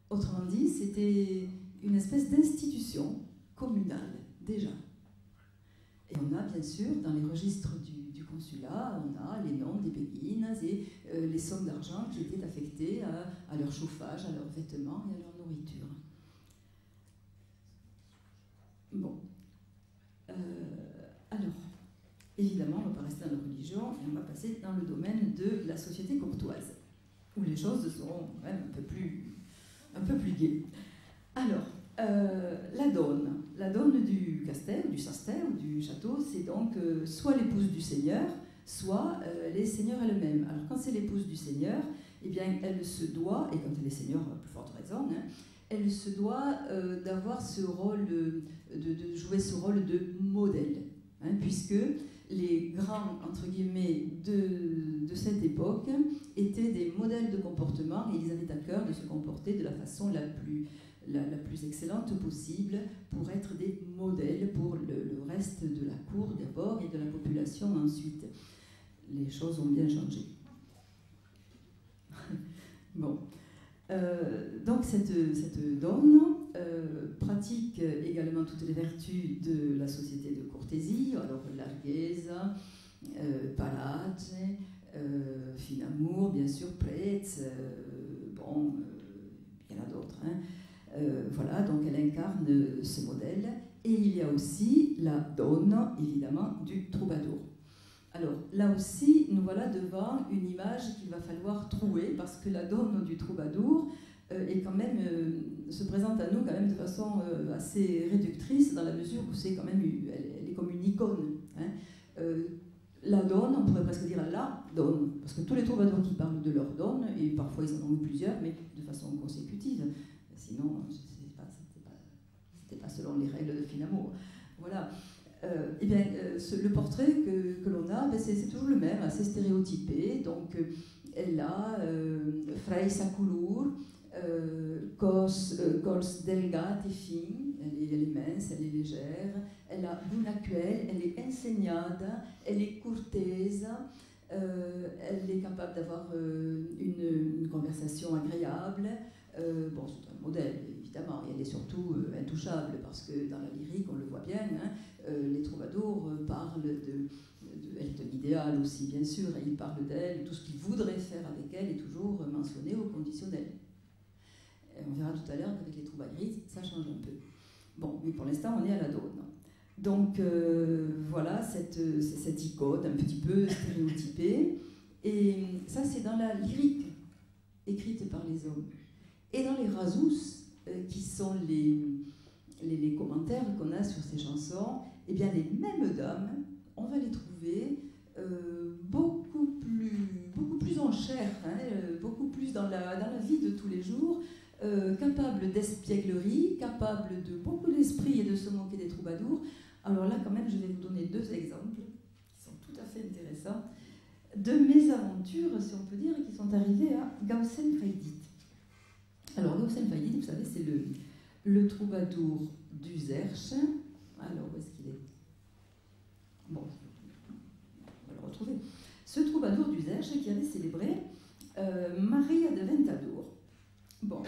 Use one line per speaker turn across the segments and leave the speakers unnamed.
Autrement dit, c'était une espèce d'institution communale, déjà. Et on a bien sûr, dans les registres du consulat, on a les noms des béguines et les sommes d'argent qui étaient affectées à leur chauffage, à leurs vêtements et à leur nourriture. Bon. Alors, évidemment, on ne va pas rester dans la religion et on va passer dans le domaine de la société courtoise, où les choses seront quand même un peu plus gaies. Alors, la donne du castel, du sastère ou du château, c'est donc soit l'épouse du seigneur, soit les seigneurs elles-mêmes. Alors quand c'est l'épouse du seigneur, eh bien elle se doit, et quand elle est seigneur, à plus forte raison, hein, elle se doit d'avoir ce rôle, de jouer ce rôle de modèle, hein, puisque les grands, entre guillemets, de cette époque étaient des modèles de comportement et ils avaient à cœur de se comporter de la façon la plus excellente possible pour être des modèles pour le reste de la cour d'abord et de la population ensuite. Les choses ont bien changé. Bon. Donc cette donne pratique également toutes les vertus de la société de courtoisie, alors larghezza, pace, fin amour, bien sûr, prez, bon, il y en a d'autres, hein. Voilà, donc elle incarne ce modèle. Et il y a aussi la donne, évidemment, du troubadour. Alors, là aussi, nous voilà devant une image qu'il va falloir trouver, parce que la donne du troubadour est quand même, se présente à nous quand même de façon assez réductrice, dans la mesure où c'est quand même, elle est comme une icône. Hein. La donne, on pourrait presque dire la donne, parce que tous les troubadours qui parlent de leur donne, et parfois ils en ont eu plusieurs, mais de façon consécutive, sinon, c'était pas selon les règles de fin amour. Voilà. Eh bien, le portrait que l'on a, ben, c'est toujours le même, assez stéréotypé. Donc, elle a frei saculur, cos delgate et fin, elle est mince, elle est légère, elle a bunacuel, elle est enseignada, elle est courtaise, elle est capable d'avoir une conversation agréable. Bon, c'est un modèle, évidemment, et elle est surtout intouchable, parce que dans la lyrique, on le voit bien, hein, les troubadours parlent elle est un idéal aussi, bien sûr, et ils parlent d'elle, tout ce qu'ils voudraient faire avec elle est toujours mentionné au conditionnel. Et on verra tout à l'heure qu'avec les troubadrites, ça change un peu. Bon, mais pour l'instant, on est à la donne. Donc, voilà, cette icône un petit peu stéréotypée, et ça, c'est dans la lyrique écrite par les hommes. Et dans les razous, qui sont les commentaires qu'on a sur ces chansons, eh bien les mêmes dames, on va les trouver beaucoup plus en chair, hein, beaucoup plus dans la vie de tous les jours, capables d'espièglerie, capables de beaucoup d'esprit et de se moquer des troubadours. Alors là, quand même, je vais vous donner deux exemples qui sont tout à fait intéressants, de mésaventures, si on peut dire, qui sont arrivées à Gaussen Faidit. Alors, Gaussen Faidit, vous savez, c'est le troubadour d'Uzerche. Alors, où est-ce qu'il est? Bon, on va le retrouver. Ce troubadour d'Uzerche qui avait célébré Maria de Ventadour. Bon,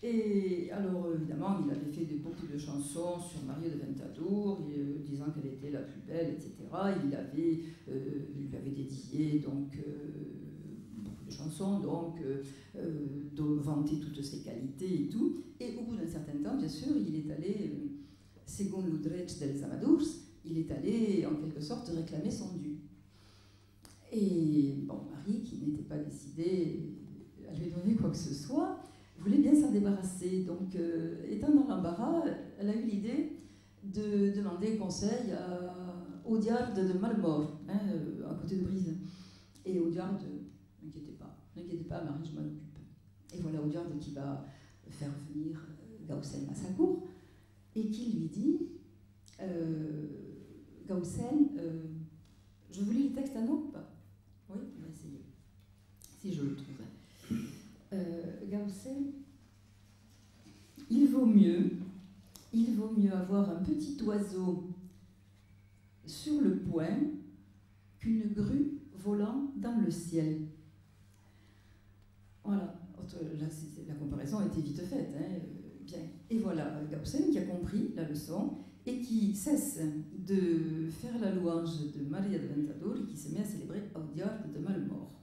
et alors, évidemment, il avait fait beaucoup de chansons sur Maria de Ventadour, disant qu'elle était la plus belle, etc. Il lui avait dédié, donc... beaucoup de chansons, donc vanter toutes ses qualités et tout. Et au bout d'un certain temps, bien sûr, il est allé, según l'Udrecht dels Amadurs, il est allé en quelque sorte réclamer son dû. Et bon, Marie, qui n'était pas décidée à lui donner quoi que ce soit, voulait bien s'en débarrasser. Donc, étant dans l'embarras, elle a eu l'idée de demander conseil à Audiard de Malmort, hein, à côté de Brise. Et Audiard, n'inquiétez pas, Marie, je m'en occupe. Et voilà Audiard qui va faire venir Gaussen à sa cour et qui lui dit Gaussen, je vous lis le texte à nous ou pas? Oui, on va essayer. Si je le trouve. Gaussen, il vaut mieux avoir un petit oiseau sur le poing qu'une grue volant dans le ciel. Voilà, là, la comparaison a été vite faite. Hein, bien. Et voilà Gaussen qui a compris la leçon et qui cesse de faire la louange de Maria de Ventador et qui se met à célébrer Audiard de Malmort.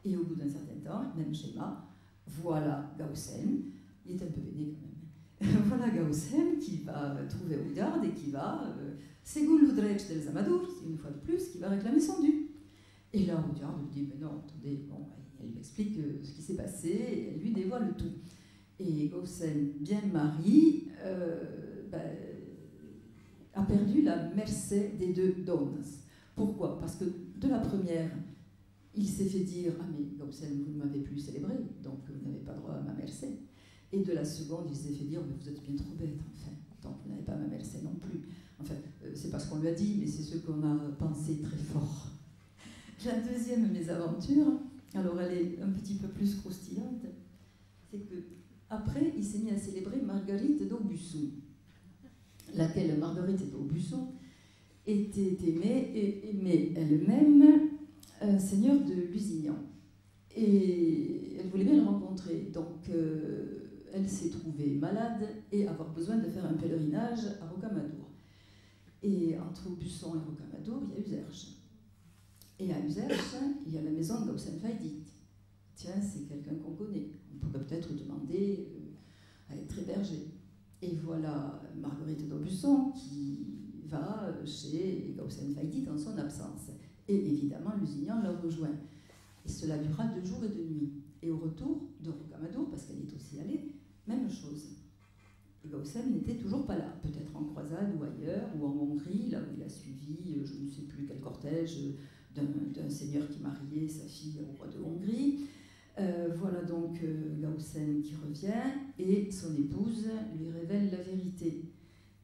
Et au bout d'un certain temps, même schéma, voilà Gaussen, il est un peu véné quand même, voilà Gaussen qui va trouver Audiard et qui va, según l'Udrecht del Zamadur, une fois de plus, qui va réclamer son dû. Et là, Audiard lui dit, mais non, attendez, bon, elle lui explique ce qui s'est passé, et elle lui dévoile tout. Et Gaussen, bien marié, a perdu la mercé des deux donnes. Pourquoi? Parce que de la première, il s'est fait dire « Ah mais Gaussen, vous ne m'avez plus célébré, donc vous n'avez pas droit à ma mercé. » Et de la seconde, il s'est fait dire « Mais vous êtes bien trop bête, enfin, donc vous n'avez pas ma mercé non plus. » Enfin, c'est pas ce qu'on lui a dit, mais c'est ce qu'on a pensé très fort. La deuxième mésaventure, alors elle est un petit peu plus croustillante, c'est que après, il s'est mis à célébrer Marguerite d'Aubusson, laquelle Marguerite d'Aubusson était aimée et aimait elle-même seigneur de Lusignan. Et elle voulait bien le rencontrer, donc elle s'est trouvée malade et avoir besoin de faire un pèlerinage à Rocamadour. Et entre Aubusson et Rocamadour, il y a Uzerche. Et à Uzerche, il y a la maison de Gaussen-Weidit. Tiens, c'est quelqu'un qu'on connaît. On pourrait peut-être demander à être hébergé. Et voilà Marguerite d'Aubusson qui va chez Gaussen-Weidit en son absence. Et évidemment, Lusignan l'a rejoint. Et cela dura 2 jours et 2 nuits. Et au retour de Rocamadour, parce qu'elle est aussi allée, même chose. Et Gaussen n'était toujours pas là, peut-être en croisade ou ailleurs, ou en Hongrie, là où il a suivi, je ne sais plus quel cortège, d'un seigneur qui mariait sa fille au roi de Hongrie. Voilà donc Gaussen qui revient, et son épouse lui révèle la vérité.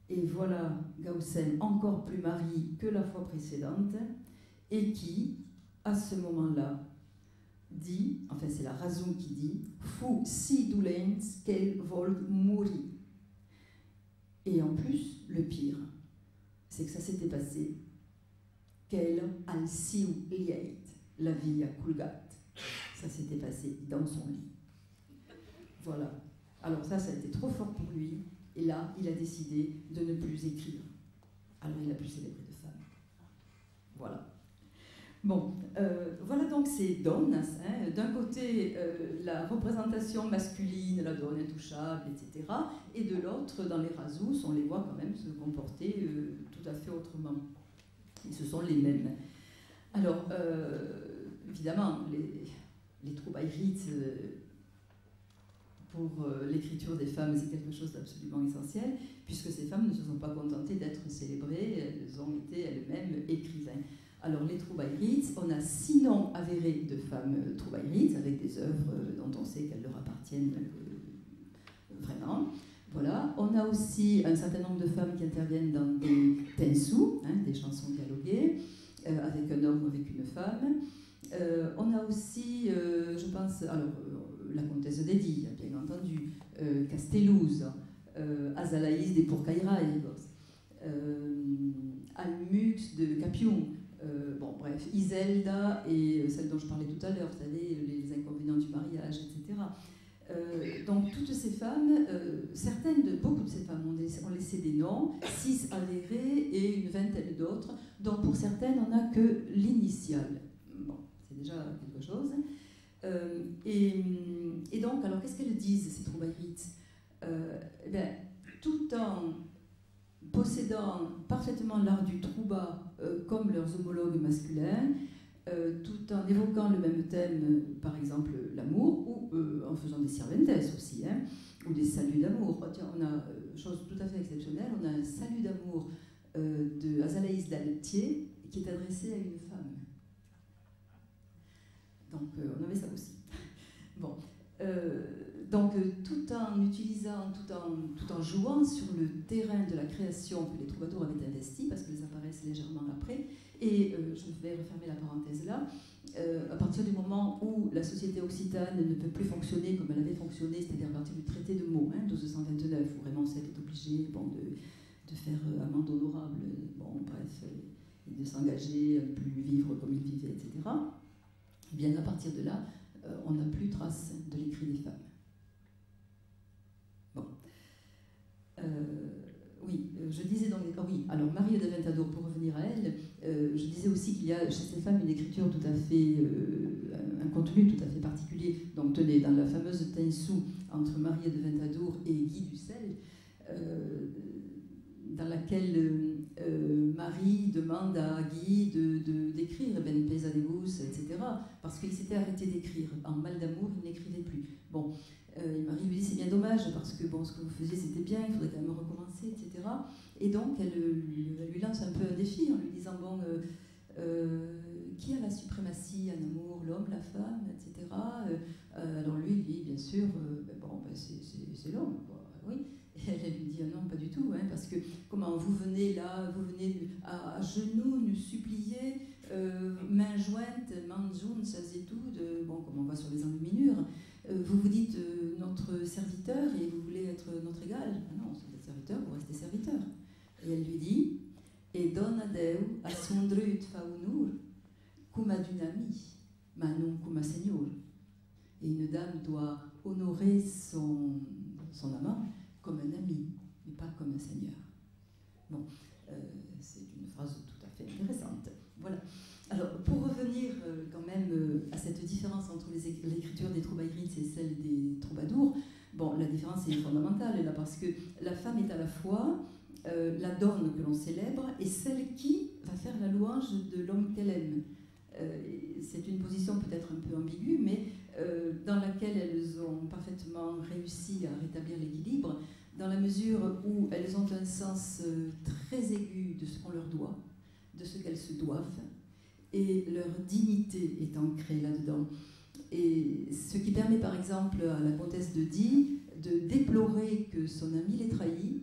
Et voilà Gaussen encore plus marié que la fois précédente, et qui, à ce moment-là, dit, enfin c'est la raison qui dit, fu si dolent qu'elle vol mourir. Et en plus, le pire, c'est que ça s'était passé qu'elle al siu lieit, la vie à Kulgat. Ça s'était passé dans son lit. Voilà. Alors ça a été trop fort pour lui, et là, il a décidé de ne plus écrire. Alors il a pu célébrer de femmes. Voilà. Bon, voilà donc ces donnes. Hein. D'un côté, la représentation masculine, la donne intouchable, etc. Et de l'autre, dans les Razous, on les voit quand même se comporter tout à fait autrement. Et ce sont les mêmes. Alors, évidemment, les troubailleries pour l'écriture des femmes, c'est quelque chose d'absolument essentiel, puisque ces femmes ne se sont pas contentées d'être célébrées, elles ont été elles-mêmes écrivains. Alors, les troubailleries, on a 6 noms avérés de femmes troubailleries, avec des œuvres dont on sait qu'elles leur appartiennent vraiment. Voilà. On a aussi un certain nombre de femmes qui interviennent dans des tensous, hein, des chansons dialoguées, avec un homme ou avec une femme. On a aussi, je pense, alors, la comtesse d'Edi, bien entendu, Castellouse, Azalaïs des Pourcaïraïgos, Almux de Capion, bon, bref, Iselda et celle dont je parlais tout à l'heure, vous savez, les inconvénients du mariage, etc. Donc toutes ces femmes, beaucoup de ces femmes ont laissé des noms, 6 avérés et une vingtaine d'autres, dont pour certaines on n'a que l'initiale. Bon, c'est déjà quelque chose. Et donc, alors qu'est-ce qu'elles disent, ces troubailleries? Tout en possédant parfaitement l'art du trouba comme leurs homologues masculins, tout en évoquant le même thème, par exemple l'amour, ou en faisant des sirventes aussi, hein, ou des saluts d'amour. Tiens, on a chose tout à fait exceptionnelle, on a un salut d'amour de Azalaïs d'Altier qui est adressé à une femme. Donc on avait ça aussi. Bon. Donc, tout en utilisant, tout en jouant sur le terrain de la création que les troubadours avaient investi, parce qu'ils apparaissent légèrement après, et je vais refermer la parenthèse là, à partir du moment où la société occitane ne peut plus fonctionner comme elle avait fonctionné, c'est-à-dire à partir du traité de Meaux, 1229, où Raymond VII est obligé de faire amende honorable, bref, et de s'engager à ne plus vivre comme il vivait, etc. Et bien, à partir de là, on n'a plus trace de l'écrit des femmes. Bon. Oui, je disais donc, oui, alors Maria de Ventadour, pour revenir à elle, je disais aussi qu'il y a chez ces femmes une écriture tout à fait, un contenu tout à fait particulier. Donc tenez, dans la fameuse Tensou entre Maria de Ventadour et Guy Dussel, dans laquelle Marie demande à Guy d'écrire Ben Pesa de Bus, etc., parce qu'il s'était arrêté d'écrire. En mal d'amour, il n'écrivait plus. Bon. Et Marie lui dit c'est bien dommage parce que bon, ce que vous faisiez c'était bien, il faudrait quand même recommencer, etc. Et donc elle lui lance un peu un défi en lui disant bon, qui a la suprématie en amour, l'homme, la femme, etc. Alors lui il dit bien sûr, c'est l'homme, quoi. Oui. Et elle lui dit ah non, pas du tout, hein, parce que comment vous venez là, vous venez à genoux nous supplier, main jointe, manjoun, ça c'est tout, bon, comme on va sur les enluminures. Vous vous dites notre serviteur et vous voulez être notre égal. Ah non, si vous êtes serviteur, vous restez serviteur. Et elle lui dit et donne a Deu a son drut faunur cum ad un ami, ma non cum a seigneur. Et une dame doit honorer son amant comme un ami, mais pas comme un seigneur. Bon, c'est une phrase tout à fait intéressante. Voilà. Alors, pour revenir quand même à cette différence entre l'écriture des troubadourites et celle des troubadours, bon, la différence est fondamentale là, parce que la femme est à la fois la donne que l'on célèbre et celle qui va faire la louange de l'homme qu'elle aime. C'est une position peut-être un peu ambiguë, mais dans laquelle elles ont parfaitement réussi à rétablir l'équilibre, dans la mesure où elles ont un sens très aigu de ce qu'on leur doit, de ce qu'elles se doivent, et leur dignité est ancrée là-dedans. Et ce qui permet par exemple à la comtesse de Die de déplorer que son ami l'ait trahi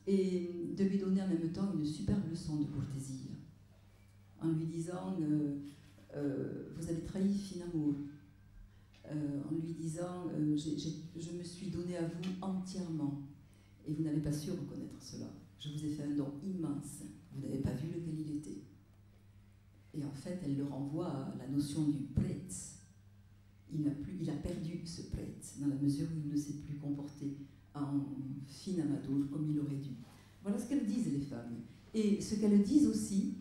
et de lui donner en même temps une superbe leçon de courtoisie, en lui disant vous avez trahi finalement, en lui disant je me suis donné à vous entièrement et vous n'avez pas su reconnaître cela. Je vous ai fait un don immense, vous n'avez pas vu lequel il était. Et en fait, elle le renvoie à la notion du pretz. Il a perdu ce pretz, dans la mesure où il ne s'est plus comporté en fin amateur comme il aurait dû. Voilà ce qu'elles disent, les femmes. Et ce qu'elles disent aussi,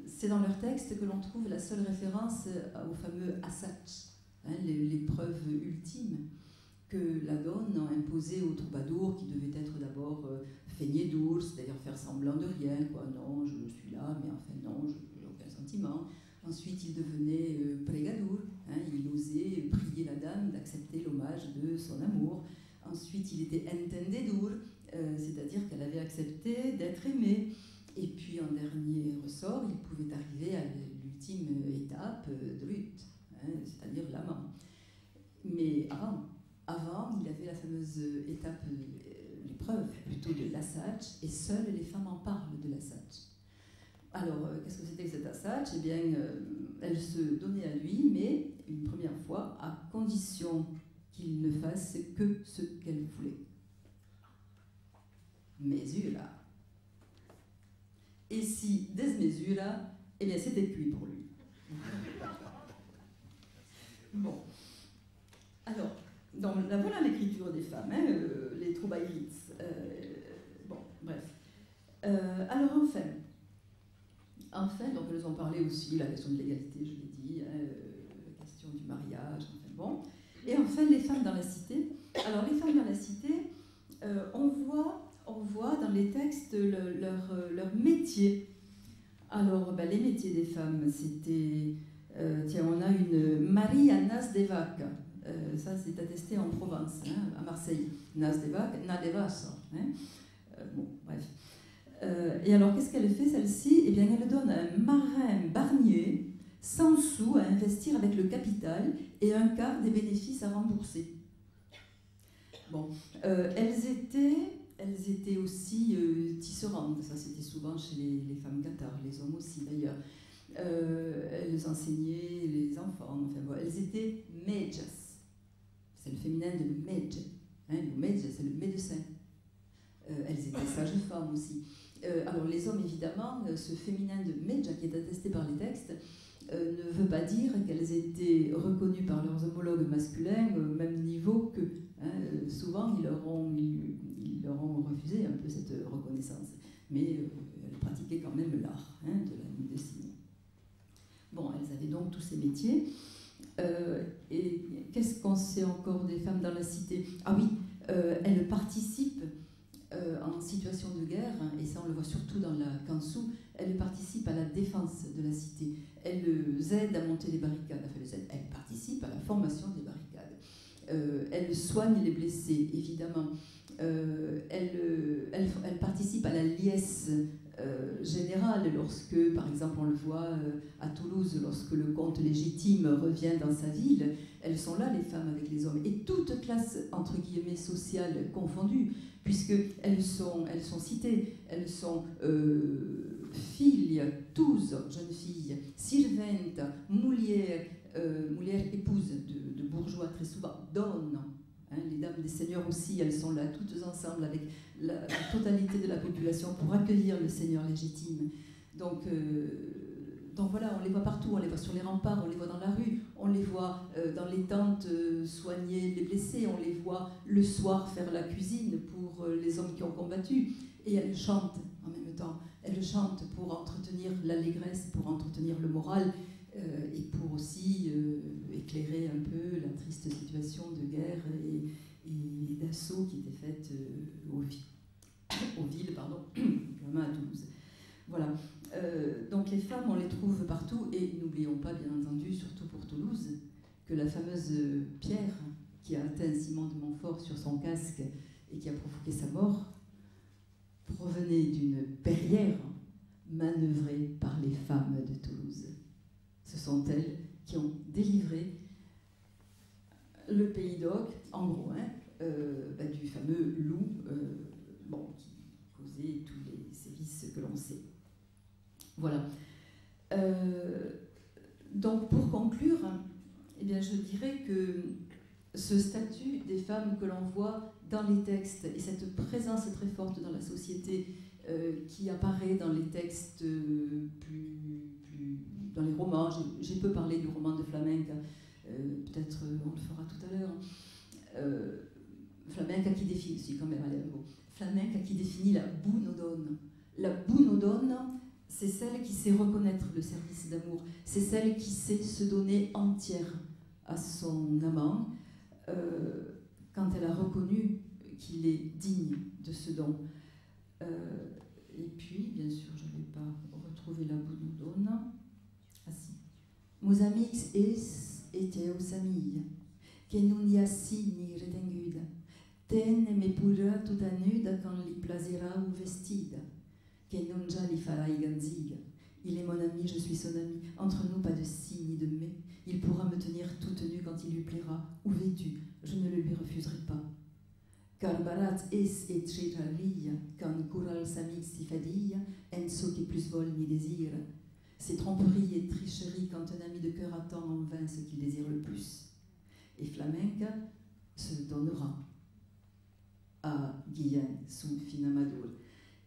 c'est dans leur texte que l'on trouve la seule référence au fameux assach, hein, l'épreuve ultime que la donne imposée au troubadour, qui devait être d'abord feigné d'ours, c'est-à-dire faire semblant de rien, quoi. Non, je suis là, mais enfin non, je n'ai aucun sentiment. Ensuite, il devenait pregadour, hein, il osait prier la dame d'accepter l'hommage de son amour. Ensuite, il était entendedur, c'est-à-dire qu'elle avait accepté d'être aimée. Et puis, en dernier ressort, il pouvait arriver à l'ultime étape, drut, hein, c'est-à-dire l'amant. Mais avant, il avait la fameuse étape, l'épreuve plutôt de l'assach, et seules les femmes en parlent de l'assach. Alors, qu'est-ce que c'était que cet assach? Eh bien, elle se donnait à lui, mais une première fois, à condition qu'il ne fasse que ce qu'elle voulait. Mesura. Et si desmesura, eh bien, c'était cuit pour lui. Bon. Alors, voilà l'écriture des femmes, hein, les troubadourites. Bon, bref. Alors, enfin, donc elles ont parlé aussi, la question de l'égalité, je l'ai dit, hein, la question du mariage, enfin bon. Et enfin, les femmes dans la cité. Alors, les femmes dans la cité, on voit dans les textes leur métier. Alors, les métiers des femmes, c'était... on a une Marie à Nas des Vaques. Ça, c'est attesté en Provence, hein, à Marseille. Nas des Vaques, na des Vaches. Hein. Bon, bref. Et alors, qu'est-ce qu'elle fait, celle-ci? Eh bien, elle donne un marin barnier 100 sous à investir avec le capital et un quart des bénéfices à rembourser. Bon, elles étaient aussi tisserandes, ça c'était souvent chez les femmes cathares, les hommes aussi d'ailleurs. Elles enseignaient les enfants, enfin bon, elles étaient mejas, c'est le féminin de medj, hein, le medj c'est le médecin. Elles étaient sages-femmes aussi. Alors les hommes évidemment, ce féminin de medja qui est attesté par les textes, ne veut pas dire qu'elles étaient reconnues par leurs homologues masculins au même niveau qu'eux. Hein. Souvent, ils leur ont refusé un peu cette reconnaissance. Mais elles pratiquaient quand même l'art, hein, de la médecine. Bon, elles avaient donc tous ces métiers. Et qu'est-ce qu'on sait encore des femmes dans la cité? Ah oui, elles participent en situation de guerre, et ça on le voit surtout dans la Kansu, elles participent à la défense de la cité. Elles aident à monter les barricades, enfin, elles participent à la formation des barricades. Elles soignent les blessés, évidemment. Elles participent à la liesse générale lorsque, par exemple, on le voit à Toulouse, lorsque le comte légitime revient dans sa ville, elles sont là, les femmes avec les hommes, et toutes classes, entre guillemets, sociales confondues, puisqu'elles sont citées, elles sont filles, tous jeunes filles, serventes, mulières, épouses de bourgeois très souvent, donnes. Hein, les dames des seigneurs aussi, elles sont là toutes ensemble avec la totalité de la population pour accueillir le seigneur légitime. Donc voilà, on les voit partout, on les voit sur les remparts, on les voit dans la rue, on les voit dans les tentes soigner les blessés, on les voit le soir faire la cuisine pour les hommes qui ont combattu. Et elles chantent en même temps, elles chantent pour entretenir l'allégresse, pour entretenir le moral, et pour aussi éclairer un peu la triste situation de guerre et d'assaut qui était faite aux villes, notamment à Toulouse. Voilà. Donc les femmes, on les trouve partout, et n'oublions pas, bien entendu, surtout pour Toulouse, que la fameuse pierre qui a atteint Simon de Montfort sur son casque et qui a provoqué sa mort provenait d'une perrière manœuvrée par les femmes de Toulouse. Ce sont elles qui ont délivré le pays d'Oc, en gros, hein, du fameux loup qui causait tous les sévices que l'on sait. Voilà. Donc pour conclure, eh bien, je dirais que ce statut des femmes que l'on voit dans les textes et cette présence très forte dans la société qui apparaît dans les textes dans les romans, j'ai peu parlé du roman de Flamenca, peut-être on le fera tout à l'heure. Flamenca qui définit, si quand même, allez, un mot. Flamenca qui définit la bunodonna. La bunodonna, c'est celle qui sait reconnaître le service d'amour, c'est celle qui sait se donner entière à son amant quand elle a reconnu qu'il est digne de ce don. Et puis, bien sûr, je ne vais pas retrouver la bunodonna. Ah si. Meus amigos e teus amigos, que non hi ha ni retenguda, ten me pura tuta nuda quand li plazira ou vestida, que non ja li farai ganziga. Il est mon ami, je suis son ami. Entre nous, pas de si ni de mais. Il pourra me tenir toute nue quand il lui plaira, ou vêtue, je ne le lui refuserai pas. Car barat es et triraria, quand cural s'amic si fadia, en so qui plus vol ni désire. C'est tromperie et tricherie quand un ami de cœur attend en vain ce qu'il désire le plus. Et Flamenca se donnera à Guillaume, son finamador.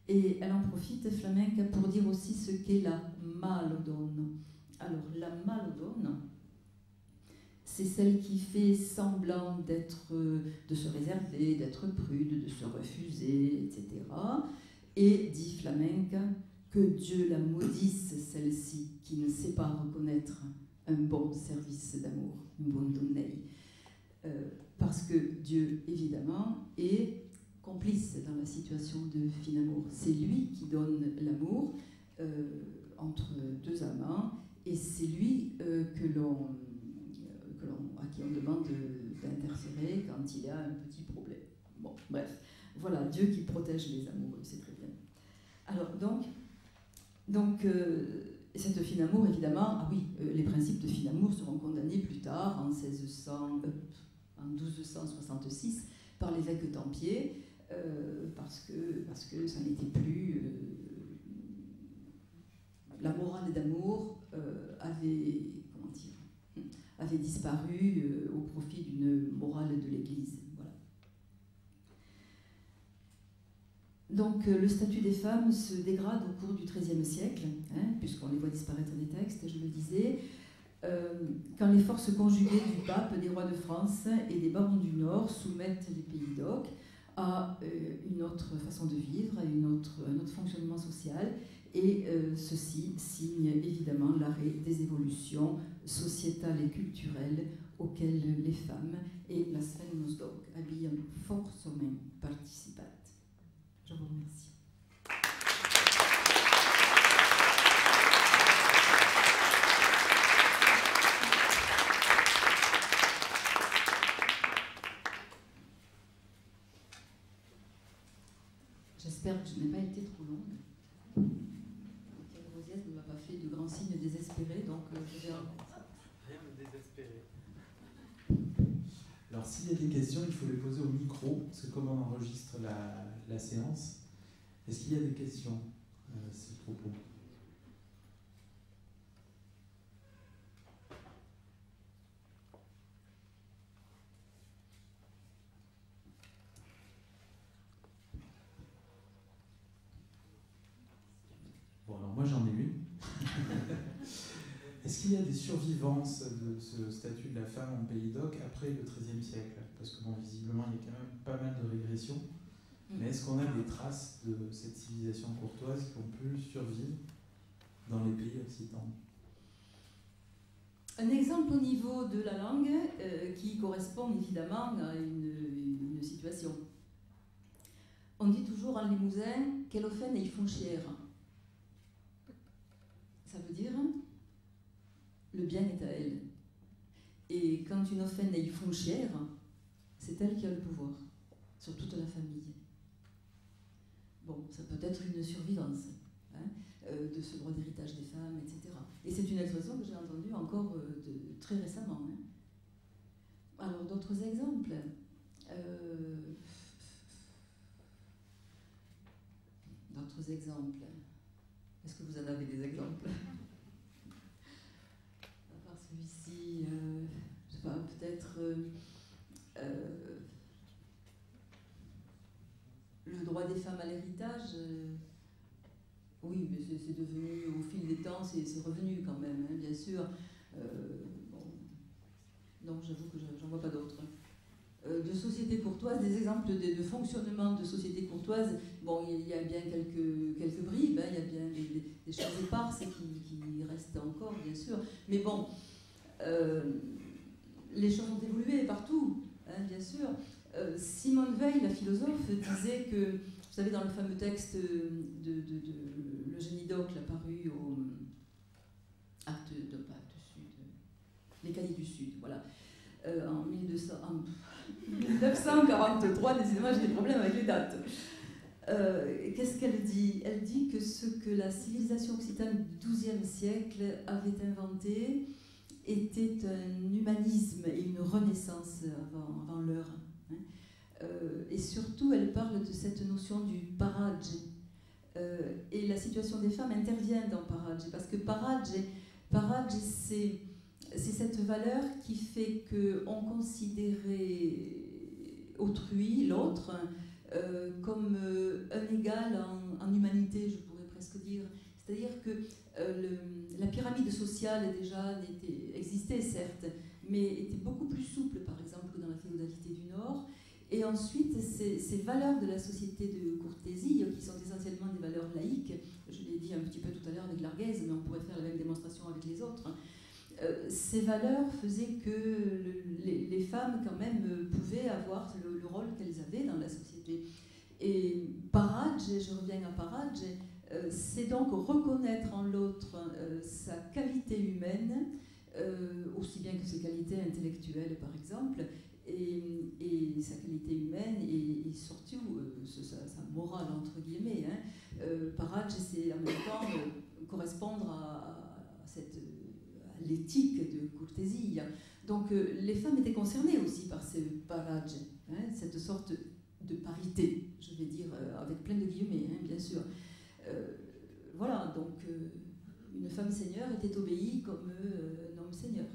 Et elle en profite, Flamenca, pour dire aussi ce qu'est la malodonna. Alors, la malodonna, c'est celle qui fait semblant de se réserver, d'être prude, de se refuser, etc. Et dit Flamenca que Dieu la maudisse, celle-ci, qui ne sait pas reconnaître un bon service d'amour, un bon donnei. Parce que Dieu, évidemment, est complice dans la situation de finamour. C'est lui qui donne l'amour entre deux amants, et c'est lui à qui on demande d'interférer quand il y a un petit problème. Bon, bref, voilà, Dieu qui protège les amoureux, c'est très bien. Alors, donc cette finamour, évidemment, les principes de finamour seront condamnés plus tard, en 1266, par l'évêque Tempier, parce que ça n'était plus... la morale d'amour avait disparu au profit d'une morale de l'Église. Voilà. Donc le statut des femmes se dégrade au cours du XIIIe siècle, hein, puisqu'on les voit disparaître des textes, je le disais, quand les forces conjuguées du pape, des rois de France et des barons du Nord soumettent les pays d'Oc à une autre façon de vivre, à un autre fonctionnement social, et ceci signe évidemment l'arrêt des évolutions sociétales et culturelles auxquelles les femmes et la Sven d'Oc habillent forcément participent. Je vous remercie. J'espère que je n'ai pas été trop longue. Michael Rosiès ne m'a pas fait de grands signes désespérés, donc je vais...
Rien de désespéré.
Alors s'il y a des questions, il faut les poser au micro, parce que comme on enregistre la séance, est-ce qu'il y a des questions à ce propos ? Bon, alors moi j'en ai une. Est-ce qu'il y a des survivances de ce statut de la femme en Pays d'Oc après le XIIIe siècle ? Parce que bon, visiblement, il y a quand même pas mal de régressions. Mais est-ce qu'on a des traces de cette civilisation courtoise qui ont pu survivre dans les pays occitans ?
Un exemple au niveau de la langue qui correspond évidemment à une situation. On dit toujours en Limousin « qu'elle offene et ils font chier ». Ça veut dire le bien est à elle. Et quand une offene et ils font chier, c'est elle qui a le pouvoir sur toute la famille. Bon, ça peut être une survivance de ce droit d'héritage des femmes, etc. Et c'est une expression que j'ai entendue encore très récemment. Alors, d'autres exemples. D'autres exemples. Est-ce que vous en avez des exemples ? À part celui-ci, je sais pas, peut-être le droit des femmes à l'héritage. Oui, mais c'est devenu, au fil des temps, c'est revenu quand même, hein, bien sûr. Bon. Non, j'avoue que j'en vois pas d'autres. De sociétés courtoises, des exemples de fonctionnement de sociétés courtoises, bon, il y a bien quelques bribes, hein, il y a bien des choses éparses qui restent encore, bien sûr. Mais bon, les choses ont évolué partout, hein, bien sûr. Simone Weil, la philosophe, disait que, vous savez, dans le fameux texte de Le Génie d'Oc, paru au Actes Sud, Les Cahiers du Sud, voilà, en 1943, décidément j'ai des problèmes avec les dates. Qu'est-ce qu'elle dit ? Elle dit que ce que la civilisation occitane du XIIe siècle avait inventé était un humanisme et une renaissance avant l'heure. Et surtout, elle parle de cette notion du parage. Et la situation des femmes intervient dans parage, parce que parage c'est cette valeur qui fait qu'on considérait autrui, l'autre, comme un égal en humanité, je pourrais presque dire. C'est-à-dire que la pyramide sociale déjà existait, certes, mais était beaucoup plus souple, par exemple, que dans la féodalité du Nord. Et ensuite, ces valeurs de la société de courtésie, qui sont essentiellement des valeurs laïques, je l'ai dit un petit peu tout à l'heure avec l'Argaise, mais on pourrait faire la même démonstration avec les autres, ces valeurs faisaient que les femmes, quand même, pouvaient avoir le rôle qu'elles avaient dans la société. Et parage, je reviens à parage, c'est donc reconnaître en l'autre sa qualité humaine, aussi bien que ses qualités intellectuelles, par exemple, et sa qualité humaine et surtout sa morale, entre guillemets. Parage, c'est en même temps correspondre à l'éthique de courtésie. Donc les femmes étaient concernées aussi par ce parage, cette sorte de parité, je vais dire, avec plein de guillemets, bien sûr. Voilà, donc une femme seigneur était obéie comme un homme seigneur.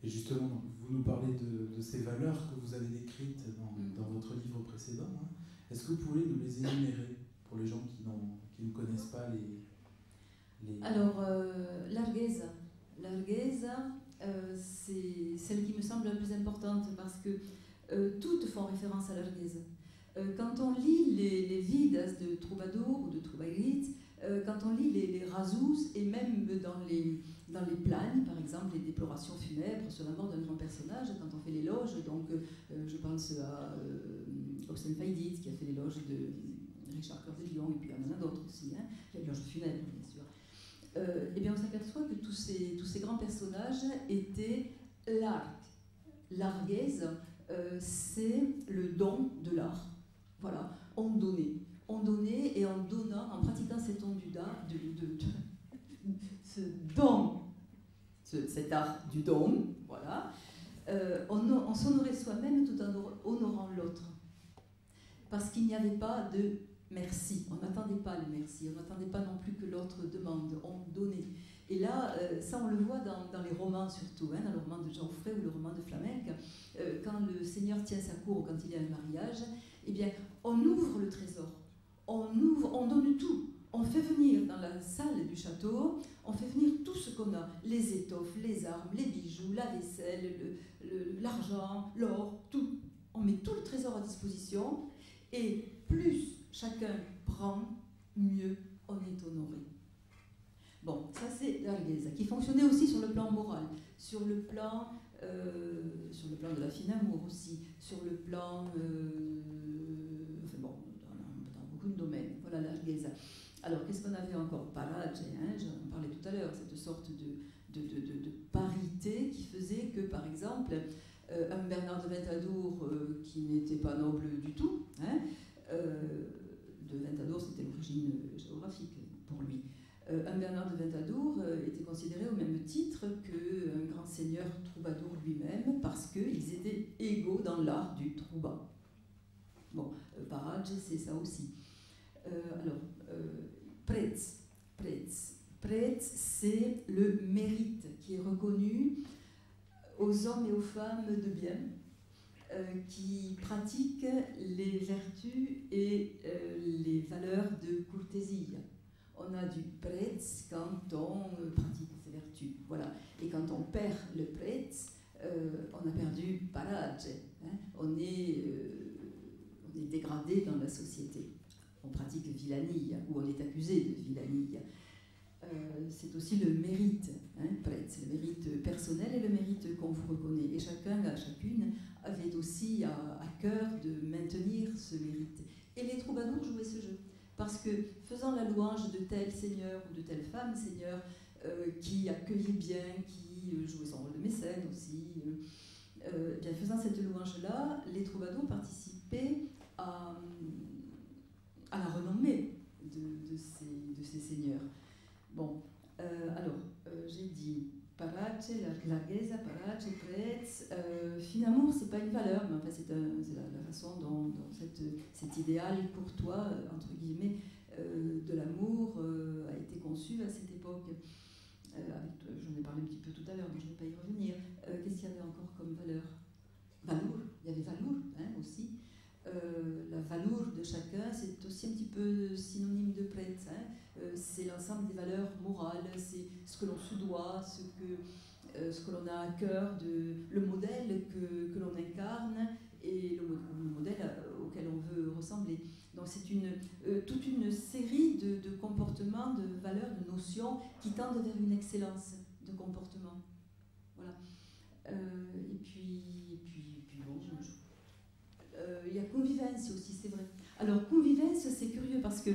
Et justement, vous nous parlez de ces valeurs que vous avez décrites dans votre livre précédent. Est-ce que vous pouvez nous les énumérer pour les gens qui ne connaissent pas les...
Alors, Larghezza, c'est celle qui me semble la plus importante parce que toutes font référence à Larghezza. Quand on lit les vidas de Troubadour ou de Troubadourites, quand on lit les razous et même dans les planes, par exemple, les déplorations funèbres sur la mort d'un grand personnage, quand on fait l'éloge, donc je pense à Hossein Faïdit qui a fait l'éloge de Richard Cœur de Lion, et puis il y en a d'autres aussi, hein, l'éloge funèbre bien sûr. Eh bien on s'aperçoit que tous ces grands personnages étaient Larghezza, c'est le don de l'art. Voilà, on donnait, et en donnant, en pratiquant cet cet art du don, voilà, on s'honorait soi-même tout en honorant l'autre. Parce qu'il n'y avait pas de merci, on n'attendait pas le merci, on n'attendait pas non plus que l'autre demande, on donnait. Et là, ça on le voit dans les romans surtout, hein, dans le roman de Geoffrey ou le roman de Flamenc, quand le seigneur tient sa cour ou quand il y a un mariage, eh bien, on ouvre le trésor, on donne tout. On fait venir dans la salle du château, on fait venir tout ce qu'on a, les étoffes, les armes, les bijoux, la vaisselle, l'argent, l'or, tout. On met tout le trésor à disposition et plus chacun prend, mieux on est honoré. Bon, ça c'est Larghezza, qui fonctionnait aussi sur le plan moral, sur le plan de la fine amour aussi, sur le plan, dans beaucoup de domaines. Voilà Larghezza. Alors, qu'est-ce qu'on avait encore? Paradje, hein, j'en parlais tout à l'heure, cette sorte de parité qui faisait que, par exemple, un Bernard de Ventadour qui n'était pas noble du tout, hein, de Ventadour, c'était l'origine géographique pour lui. Un Bernard de Ventadour était considéré au même titre qu'un grand seigneur troubadour lui-même, parce qu'ils étaient égaux dans l'art du trouba. Bon, Paradje, c'est ça aussi. Pretz, c'est le mérite qui est reconnu aux hommes et aux femmes de bien qui pratiquent les vertus et les valeurs de courtésie. On a du pretz quand on pratique ces vertus, voilà. Et quand on perd le pretz, on a perdu paradje, hein. On est dégradé dans la société. On pratique vilanie, ou on est accusé de vilanie. C'est aussi le mérite, hein, pretz, le mérite personnel et le mérite qu'on vous reconnaît. Et chacune avait aussi à cœur de maintenir ce mérite. Et les troubadours jouaient ce jeu. Parce que faisant la louange de tel seigneur ou de telle femme seigneur qui accueillait bien, qui jouait son rôle de mécène aussi, bien faisant cette louange-là, les troubadours participaient à la renommée de ces seigneurs. Bon, j'ai dit Paradje, Larghezza, Paradje, Pretz. Fin amour, c'est pas une valeur, mais enfin, c'est la façon dont cet idéal courtois, entre guillemets, de l'amour a été conçu à cette époque. J'en ai parlé un petit peu tout à l'heure, mais je ne vais pas y revenir. Qu'est-ce qu'il y avait encore comme valeur? Valour, il y avait valour, hein, aussi. La valour de chacun, c'est aussi un petit peu synonyme de pretz, hein. C'est l'ensemble des valeurs morales, c'est ce que l'on se doit, ce que l'on a à cœur, le modèle que l'on incarne et le modèle auquel on veut ressembler. Donc c'est toute une série de comportements, de valeurs, de notions qui tendent vers une excellence de comportement. Voilà. Et puis bon, il y a convivence aussi, c'est vrai. Alors convivence, c'est curieux parce que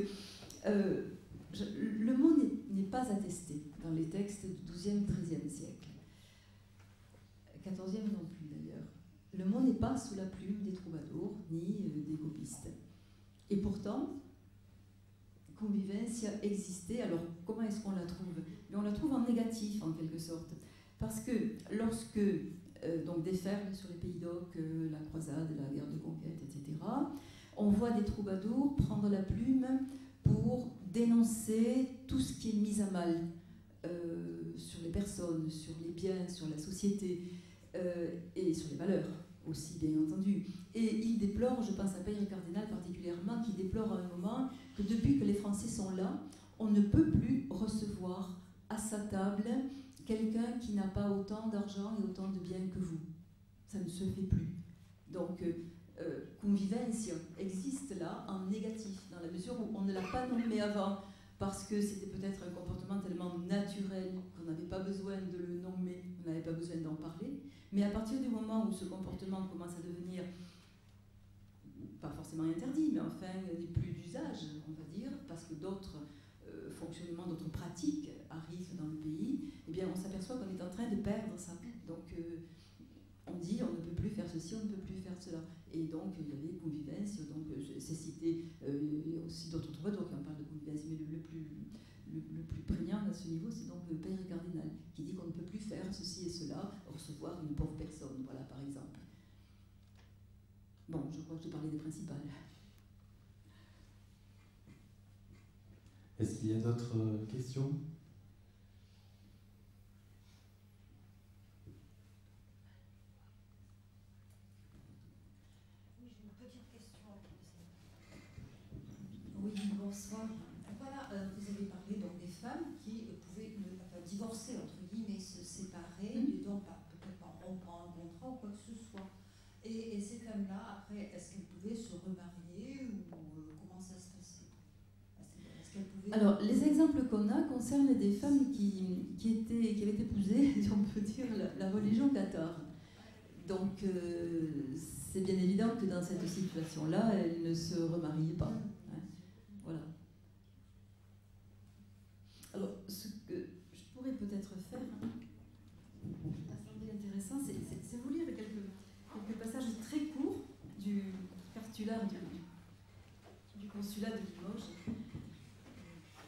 le mot n'est pas attesté dans les textes du XIIe, XIIIe siècle. XIVe non plus d'ailleurs. Le mot n'est pas sous la plume des troubadours ni des copistes. Et pourtant, convivencia existait. Alors comment est-ce qu'on la trouve? Mais on la trouve en négatif en quelque sorte. Parce que lorsque donc déferle sur les pays d'Oc, la croisade, la guerre de conquête, etc., on voit des troubadours prendre la plume pour dénoncer tout ce qui est mis à mal sur les personnes, sur les biens, sur la société et sur les valeurs aussi, bien entendu. Et il déplore, je pense à Père Cardinal particulièrement, qui déplore à un moment que depuis que les Français sont là, on ne peut plus recevoir à sa table quelqu'un qui n'a pas autant d'argent et autant de biens que vous. Ça ne se fait plus. Donc, convivencia existe là en négatif, dans la mesure où on ne l'a pas nommé avant, parce que c'était peut-être un comportement tellement naturel qu'on n'avait pas besoin de le nommer, on n'avait pas besoin d'en parler. Mais à partir du moment où ce comportement commence à devenir, pas forcément interdit, mais enfin n'est plus d'usage, on va dire, parce que d'autres fonctionnements, d'autres pratiques arrivent dans le pays, eh bien on s'aperçoit qu'on est en train de perdre ça. Donc on dit on ne peut plus faire ceci, on ne peut plus faire cela. Et donc il y avait convivencia, donc c'est cité, il y a aussi d'autres troubadours qui en parlent de convivencia, mais le plus prégnant à ce niveau, c'est donc le Père Cardinal, qui dit qu'on ne peut plus faire ceci et cela, recevoir une pauvre personne, voilà, par exemple. Bon, je crois que j'ai parlé des principales.
Est-ce qu'il y a d'autres questions ?
Oui, j'ai une petite question.
Oui, bonsoir. Voilà, vous avez parlé donc des femmes qui pouvaient divorcer, entre guillemets, se séparer, et donc peut-être pas rompre un contrat ou quoi que ce soit. Et ces femmes-là, après, est-ce qu'elles pouvaient se remarier ou comment ça se passait? Est-ce qu'elles pouvaient...
Alors, les exemples qu'on a concernent des femmes qui avaient épousé, si on peut dire, la religion cathare. Donc, c'est bien évident que dans cette situation-là, elles ne se remariaient pas. Hein. Voilà. Alors, ce que je pourrais peut-être faire, ça semblait intéressant, c'est vous lire quelques passages très courts du cartulaire du consulat de Limoges.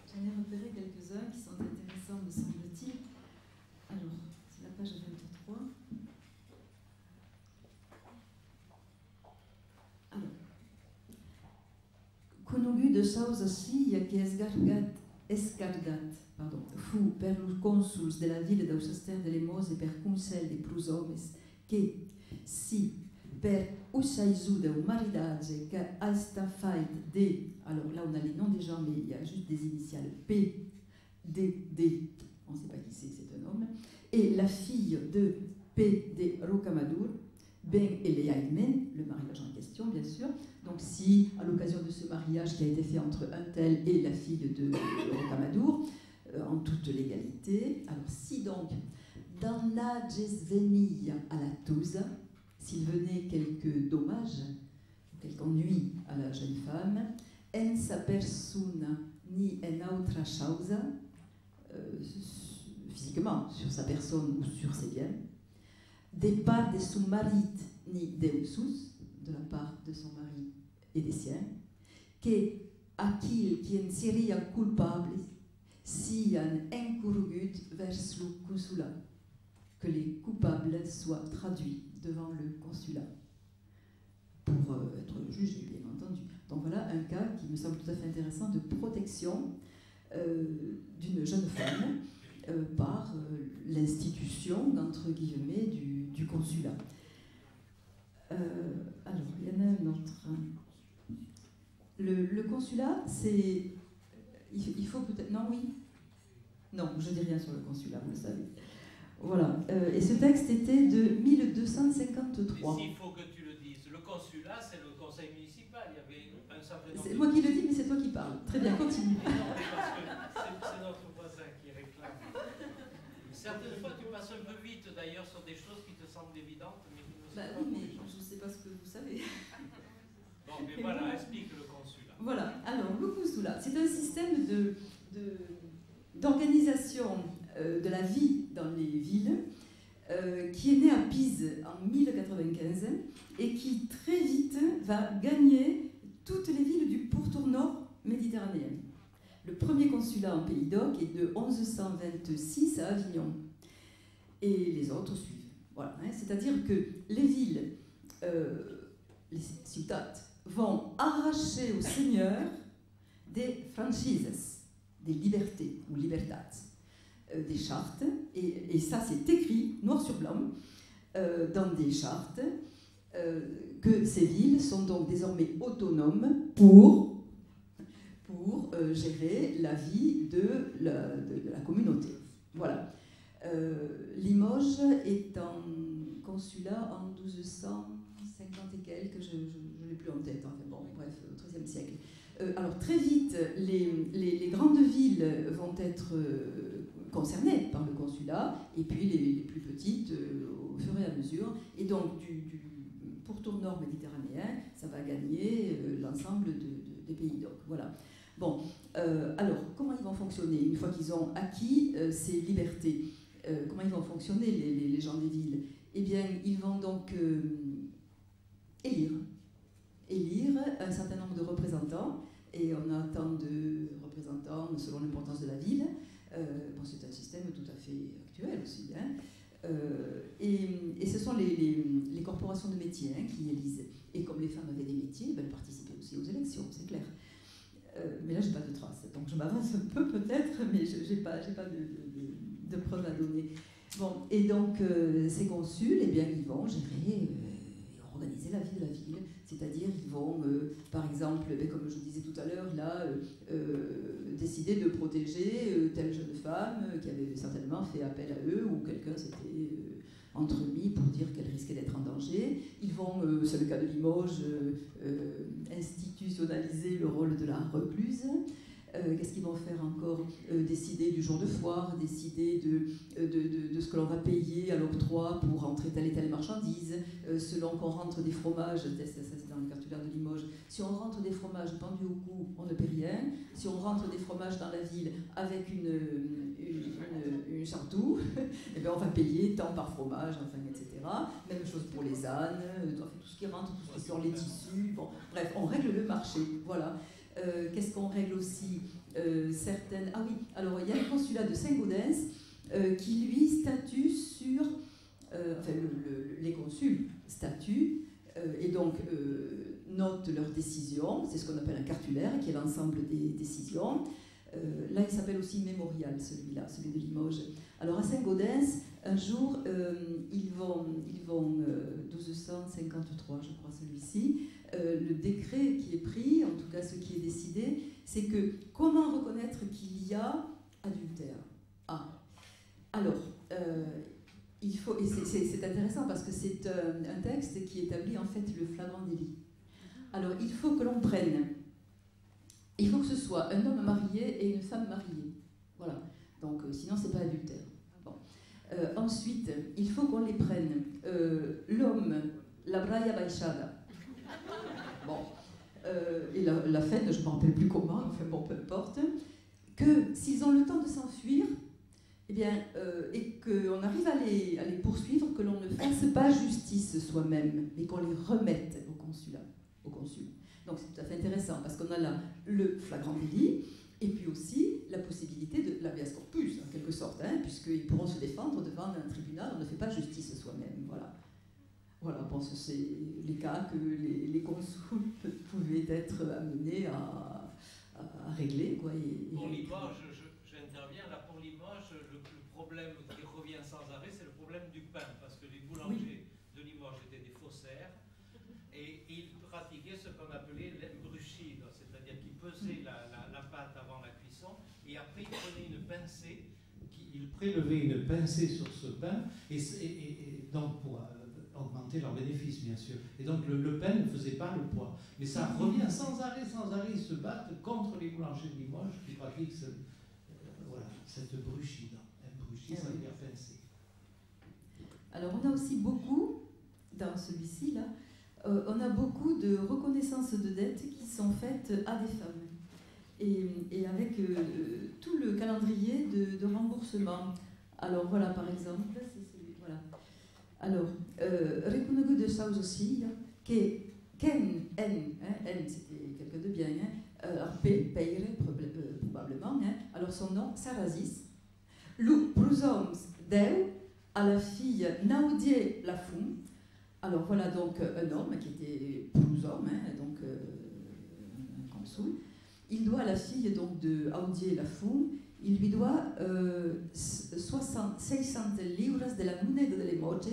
J'en ai repéré quelques-uns qui sont intéressants, me semble-t-il. Alors, c'est la page 23. Alors, Connugu de Sousa Sia che escargat, fu per los consuls della ville d'Ausaster de Lemos e per Kunsel de plus hommes che si per usaizuda ou maridage que asta fait de, alors là on a les noms des gens mais il y a juste des initiales P, D, D, on ne sait pas qui c'est un homme, et la fille de P de Rocamadour, Ben Eleaimen, le mariage en question bien sûr. Donc si à l'occasion de ce mariage qui a été fait entre un tel et la fille de Rocamadour, en toute légalité, alors si donc Dannages venilla à la Touza, s'il venait quelques dommages, quelque ennui à la jeune femme, en sa persona ni en autra causa, physiquement, sur sa personne ou sur ses biens, de part de son mari ni deusus, de la part de son mari et des siens, que aquil qui en seria culpable sian incurrugut vers le consulat, que les coupables soient traduits devant le consulat pour être jugés, bien entendu. Donc voilà un cas qui me semble tout à fait intéressant de protection d'une jeune femme par l'institution, entre guillemets, du consulat. Alors, il y en a un autre. Le consulat, c'est... Il faut peut-être... Non, oui. Non, je ne dis rien sur le consulat, vous le savez. Voilà. Et ce texte était de 1253.
Mais s'il faut que tu le dises, le consulat, c'est le conseil municipal. Il y avait un certain nombre
C'est moi qui le dis, mais c'est toi qui parles. Très bien, continue.
Mais non, mais parce que c'est notre voisin qui réclame. Certaines fois, tu passes un peu vite, d'ailleurs, sur des choses qui te semblent évidentes, mais qui ne sont pas.
Oui, mais je ne sais pas ce que vous savez.
Bon, mais voilà, explique le consulat.
Voilà. Alors, le consulat, c'est un système d'organisation de la vie dans les villes qui est né à Pise en 1095 et qui très vite va gagner toutes les villes du pourtour nord méditerranéen. Le premier consulat en Pays d'Oc est de 1126 à Avignon et les autres suivent. Voilà, hein, c'est-à-dire que les villes, les ciutats, vont arracher aux seigneurs des franchises, des libertés ou libertats, des chartes, et ça c'est écrit noir sur blanc dans des chartes que ces villes sont donc désormais autonomes pour gérer la vie de la communauté. Voilà. Limoges est en consulat en 1250 et quelques, je ne l'ai plus en tête, enfin bon, bref, au XIIIe siècle. Alors très vite, les grandes villes vont être concernées par le consulat, et puis les plus petites au fur et à mesure. Et donc du pourtour nord méditerranéen, ça va gagner l'ensemble des pays d'Oc. Voilà. Bon, alors comment ils vont fonctionner une fois qu'ils ont acquis ces libertés? Comment ils vont fonctionner les gens des villes? Eh bien, ils vont donc élire un certain nombre de représentants, et on a tant de représentants selon l'importance de la ville. Bon, c'est un système tout à fait actuel aussi, hein. Et ce sont les corporations de métiers, hein, qui élisent. Et comme les femmes avaient des métiers, elles participaient aussi aux élections, c'est clair. Mais là, je n'ai pas de traces, donc je m'avance un peu peut-être, mais je n'ai pas de preuves à donner. Bon, et donc, ces consuls, eh bien, ils vont gérer et organiser la vie de la ville. C'est-à-dire, ils vont, par exemple, comme je disais tout à l'heure, là, décider de protéger telle jeune femme qui avait certainement fait appel à eux, ou quelqu'un s'était entremis pour dire qu'elle risquait d'être en danger. Ils vont, c'est le cas de Limoges, institutionnaliser le rôle de la recluse. Qu'est-ce qu'ils vont faire encore? Décider du jour de foire, décider de ce que l'on va payer à l'octroi pour rentrer telle et telle marchandise, selon qu'on rentre des fromages, ça c'est dans le cartulaire de Limoges, si on rentre des fromages pendus au cou, on ne paie rien. Si on rentre des fromages dans la ville avec une chartou, eh bien on va payer tant par fromage, enfin, etc. Même chose pour les ânes, tout ce qui rentre, tout ce qui sort, les tissus. Bon, bref, on règle le marché, voilà. Qu'est-ce qu'on règle aussi? Certaines... Ah oui, alors il y a le consulat de Saint-Gaudens qui lui statue sur... enfin, les consuls statuent et donc notent leurs décisions. C'est ce qu'on appelle un cartulaire, qui est l'ensemble des décisions. Là, il s'appelle aussi mémorial, celui-là, celui de Limoges. Alors à Saint-Gaudens, un jour, ils vont 1253, je crois, celui-ci. Le décret qui est pris, en tout cas ce qui est décidé, c'est que comment reconnaître qu'il y a adultère? Alors, il faut, et c'est intéressant parce que c'est un texte qui établit en fait le flagrant délit. Alors, il faut que l'on prenne, il faut que ce soit un homme marié et une femme mariée. Voilà. Donc, sinon, c'est pas adultère. Bon. Ensuite, il faut qu'on les prenne. L'homme, la braya baixada. Bon. Et la fête, je ne me rappelle plus comment, enfin bon, peu importe. Que s'ils ont le temps de s'enfuir, eh bien, et qu'on arrive à les poursuivre, que l'on ne fasse pas justice soi-même, mais qu'on les remette au consulat, au consul. Donc c'est tout à fait intéressant, parce qu'on a là le flagrant délit, et puis aussi la possibilité de l'habeas corpus, en quelque sorte, hein, puisqu'ils pourront se défendre devant un tribunal, on ne fait pas justice soi-même, voilà. Voilà, bon, c'est les cas que les consuls pouvaient être amenés à régler, quoi.
Pour Limoges, j'interviens là. Pour Limoges, le problème qui revient sans arrêt, c'est le problème du pain, parce que les boulangers de Limoges étaient des faussaires et ils pratiquaient ce qu'on appelait l'embruchido, c'est-à-dire qu'ils pesaient la pâte avant la cuisson et après ils prenaient une pincée, ils prélevaient une pincée sur ce pain et donc pour augmenter leurs bénéfices, bien sûr. Et donc le pain ne faisait pas le poids. Mais ça revient sans arrêt, ils se battent contre les boulangers de Limoges qui pratiquent cette bruschida. Un bruschida, ça veut dire pincée.
Alors on a aussi beaucoup, dans celui-ci, là, on a beaucoup de reconnaissances de dettes qui sont faites à des femmes. Et avec tout le calendrier de remboursement. Alors voilà, par exemple, c'est celui, voilà. Alors, Recunego de Sousa aussi, que Ken, N, c'était quelqu'un de bien, alors Peire, probablement, alors son nom, Sarazis, Lu Prusoms Deu, à la fille Naudie Lafon. Alors voilà donc un homme qui était Prusom, donc un consul. Il doit à la fille donc, de Audie Lafon, il lui doit 600 livres de la monnaie de Limoges,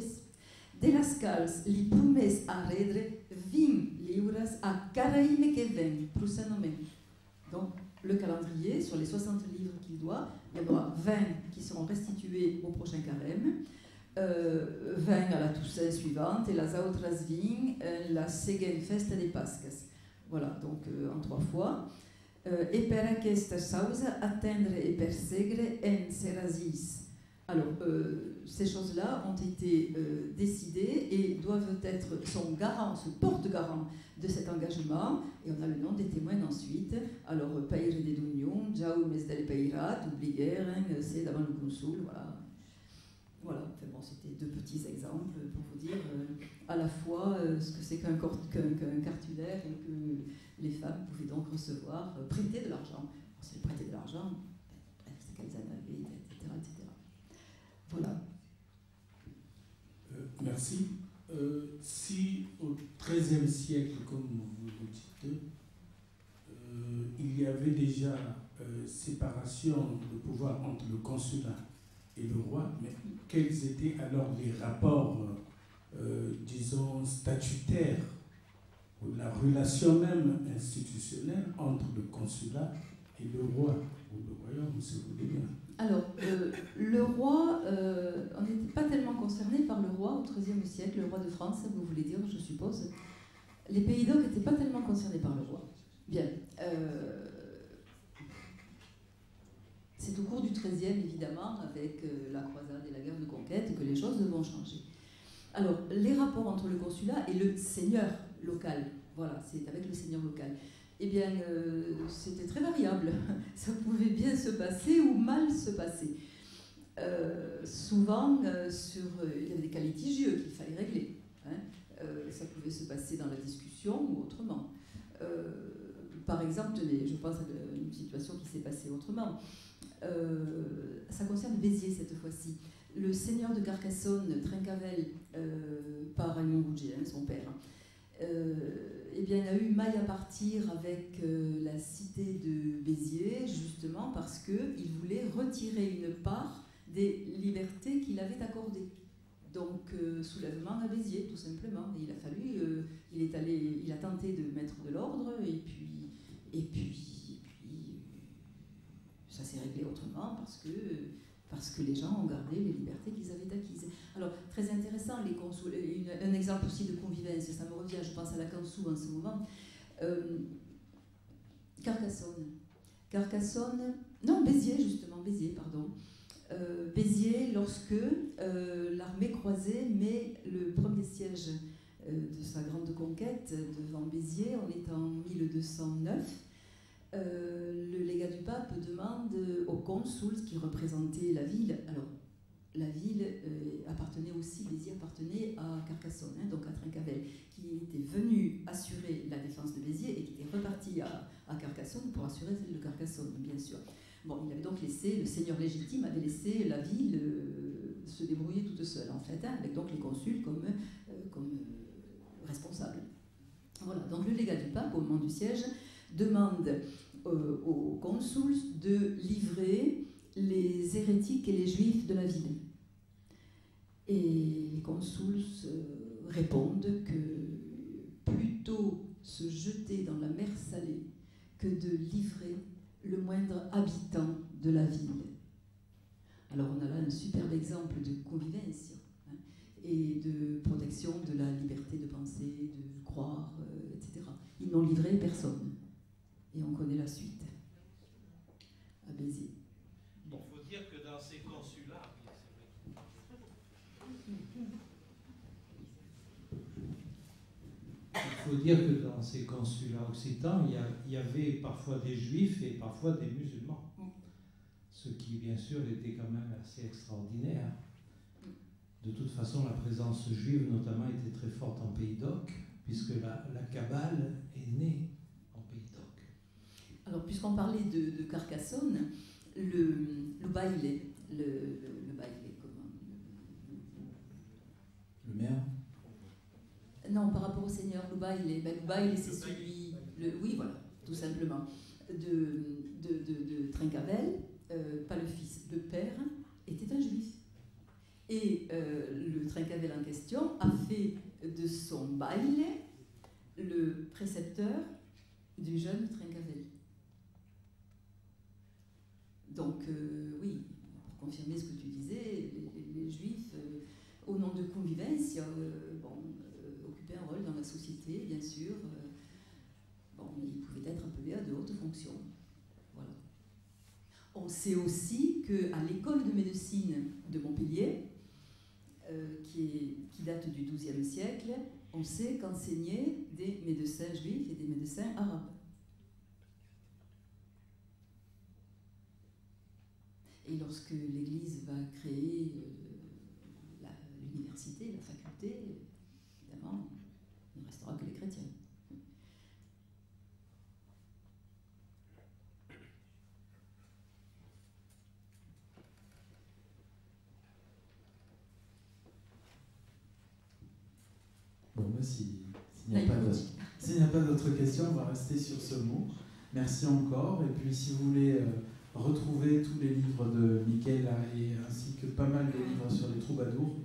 de las quals li promès a redre 20 lliures a Caraïme que ven, pour se nommer. Donc, le calendrier, sur les 60 livres qu'il doit, il y en aura 20 qui seront restitués au prochain carême, 20 à la Toussaint suivante, et las outras 20 la següent festa de Pasques. Voilà, donc en 3 fois. Et per aquesta causa, attendre et persegre en serasis. Alors, ces choses-là ont été décidées et doivent être son garant, ce porte-garant de cet engagement. Et on a le nom des témoins ensuite. Alors, Peire de Dunion, Jaume del Peirat, Obligueren, c'est devant le consul, voilà. Voilà, enfin bon, c'était 2 petits exemples pour vous dire à la fois ce que c'est qu'un cartulaire et que les femmes pouvaient donc recevoir, prêter de l'argent. C'est prêter de l'argent, bref, c'est qu'elles en avaient, etc., etc. Voilà.
Merci. Si au XIIIe siècle, comme vous le dites, il y avait déjà séparation de pouvoir entre le consulat et le roi, mais quels étaient alors les rapports, disons, statutaires, ou la relation même institutionnelle entre le consulat et le roi, ou le royaume, si vous voulez bien?
Alors, le roi, on n'était pas tellement concerné par le roi au XIIIe siècle, le roi de France, vous voulez dire, je suppose. Les pays d'Oc n'étaient pas tellement concernés par le roi. Bien. C'est au cours du XIIIe, évidemment, avec la croisade et la guerre de conquête, que les choses vont changer. Alors, les rapports entre le consulat et le seigneur local, voilà, c'est avec le seigneur local. Eh bien, c'était très variable. Ça pouvait bien se passer ou mal se passer. Souvent, il y avait des cas litigieux qu'il fallait régler. Hein. Ça pouvait se passer dans la discussion ou autrement. Par exemple, je pense à une situation qui s'est passée autrement. Ça concerne Béziers cette fois-ci. Le seigneur de Carcassonne, Trincavel, par Raymond Rouget, son père, eh bien, il a eu maille à partir avec la cité de Béziers, justement parce qu'il voulait retirer une part des libertés qu'il avait accordées. Donc, soulèvement à Béziers, tout simplement. Et il a fallu, il a tenté de mettre de l'ordre, et puis ça s'est réglé autrement parce que les gens ont gardé les libertés qu'ils avaient acquises. Alors, très intéressant, un exemple aussi de convivence, ça me revient, je pense à la Cansou en ce moment. Carcassonne, non, Béziers, justement, Béziers, lorsque l'armée croisée met le premier siège de sa grande conquête devant Béziers, on est en 1209, le légat du pape demande au consul qui représentait la ville, alors la ville appartenait aussi, Béziers appartenait à Carcassonne, hein, donc à Trincavel, qui était venu assurer la défense de Béziers et qui était reparti à Carcassonne pour assurer celle de Carcassonne, bien sûr. Bon, il avait donc laissé, le seigneur légitime avait laissé la ville se débrouiller toute seule, en fait, hein, avec donc les consuls comme responsables. Voilà, donc le légat du pape, au moment du siège, demande aux consuls de livrer les hérétiques et les juifs de la ville. Et les consuls répondent que plutôt se jeter dans la mer salée que de livrer le moindre habitant de la ville. Alors on a là un superbe exemple de convivence, hein, et de protection de la liberté de penser, de croire, etc. Ils n'ont livré personne. Et on connaît la suite à Béziers.
Bon. Il faut dire que dans ces consulats,
il faut dire que dans ces consulats occitans, il y avait parfois des juifs et parfois des musulmans. Ce qui, bien sûr, était quand même assez extraordinaire. De toute façon, la présence juive, notamment, était très forte en Pays d'Oc, puisque la Kabbale est née en Pays d'Oc.
Alors, puisqu'on parlait de Carcassonne, le baile, comment
Le maire?
Non, par rapport au seigneur, le baile, c'est celui, oui, voilà, tout simplement, de Trincavel, pas le fils, le père était un juif. Et le Trincavel en question a fait de son baile le précepteur du jeune Trincavel. Donc, oui, pour confirmer ce que tu disais, les Juifs, au nom de convivencia, occupaient un rôle dans la société, bien sûr. Ils pouvaient être appelés à de hautes fonctions. Voilà. On sait aussi qu'à l'école de médecine de Montpellier, qui date du XIIe siècle, on sait qu'enseignaient des médecins juifs et des médecins arabes. Et lorsque l'Église va créer l'université, la faculté, évidemment, il ne restera que les chrétiens.
Bon, s'il n'y a pas d'autres questions, on va rester sur ce mot. Merci encore. Et puis, si vous voulez retrouver tous les livres de Michaela ainsi que pas mal de livres sur les troubadours,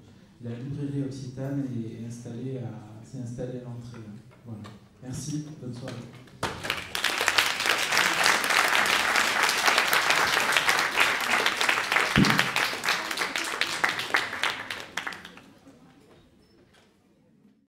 la librairie Occitane s'est installée à l'entrée. Voilà. Merci. Bonne soirée.